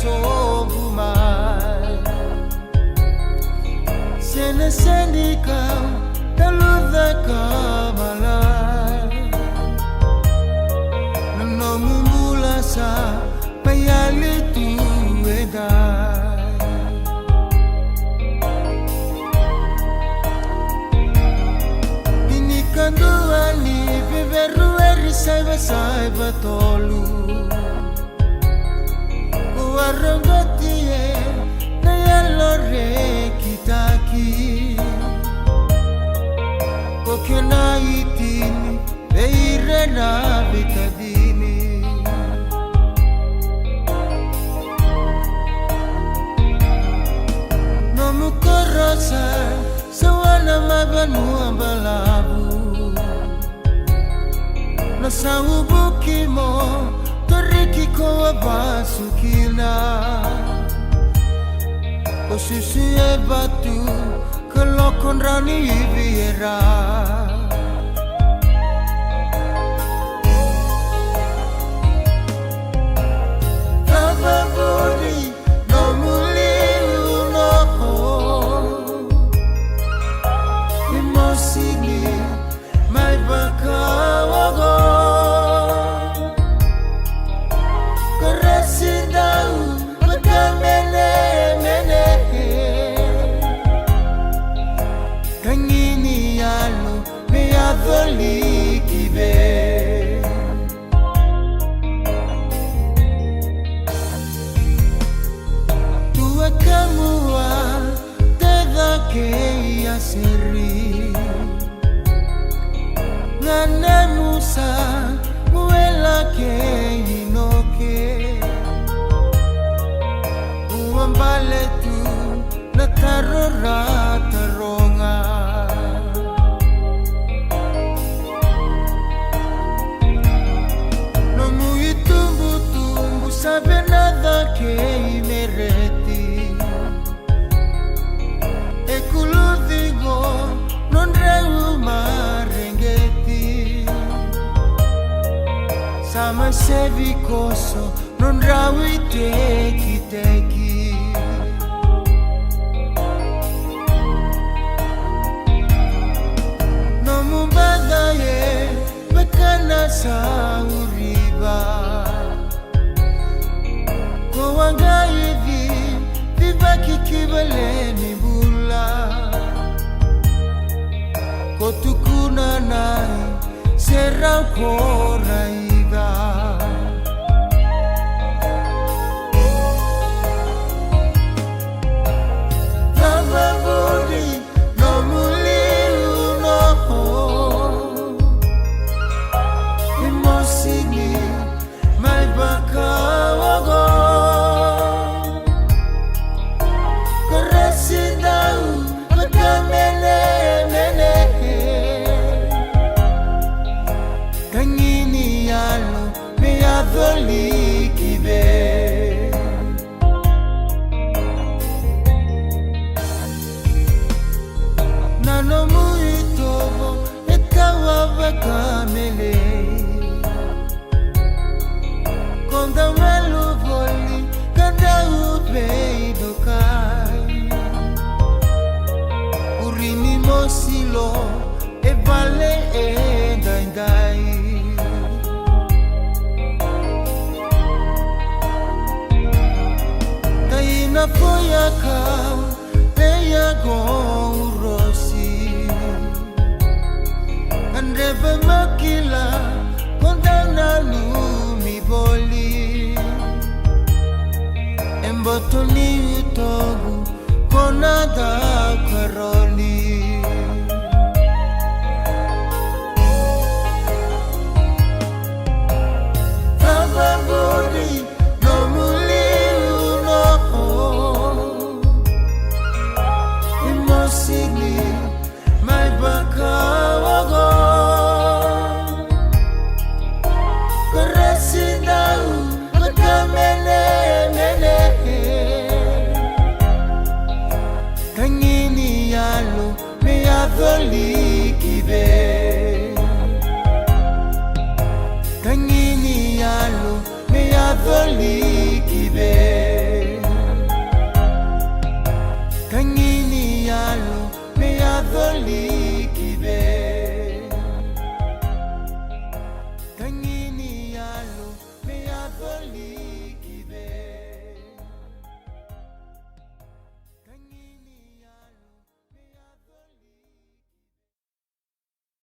sobumai Sene sendika Daludha kamalai Nanomumula sa Payali tuwedai Dinikanduani Viverueri saiba tolu Uwarangotie Na yalore kitaki Kokena itini Veire na vitadini Nomukorosa Sawana mabanu ambalabu Nasahubuki mo Cereki ko abasukina Posisi e batu Kelokon rani viera Tababuri no muli unoho Imosini mai bakawago Keresidau bekamene mene Kangini yalu meadoli kibe Tua kamua teda ke Isireli Ngane musa muela ke inoke Uambale tu na tarora taronga Nomu itumbu sabe nada ke imereti Ekuludigo non reu marengeti Sama sevikoso non rawi teki Nomu badaye bekana sa uriba Kowangayivi vibaki kibaleni bula Kotukuna nai serang koraiga Tababuri no muli unoho Imosini mai bakawago Keresidau bekamene mene Kangini yalu meadoli kibe Nanomu itobo etawa bakamele Konda melu voli kada upeidokai Urini mosilo e vale e daindai Taina Foiakau Teia gourosi Andreva makila Kondana lumi boli Embotoni utogu Konada karoli Tababuri no muli unoho Imosini mai bakawago Keresidau bekamene mene Kangini yalu Kangini yalo me adoli kibe. Kangini yalo me adoli.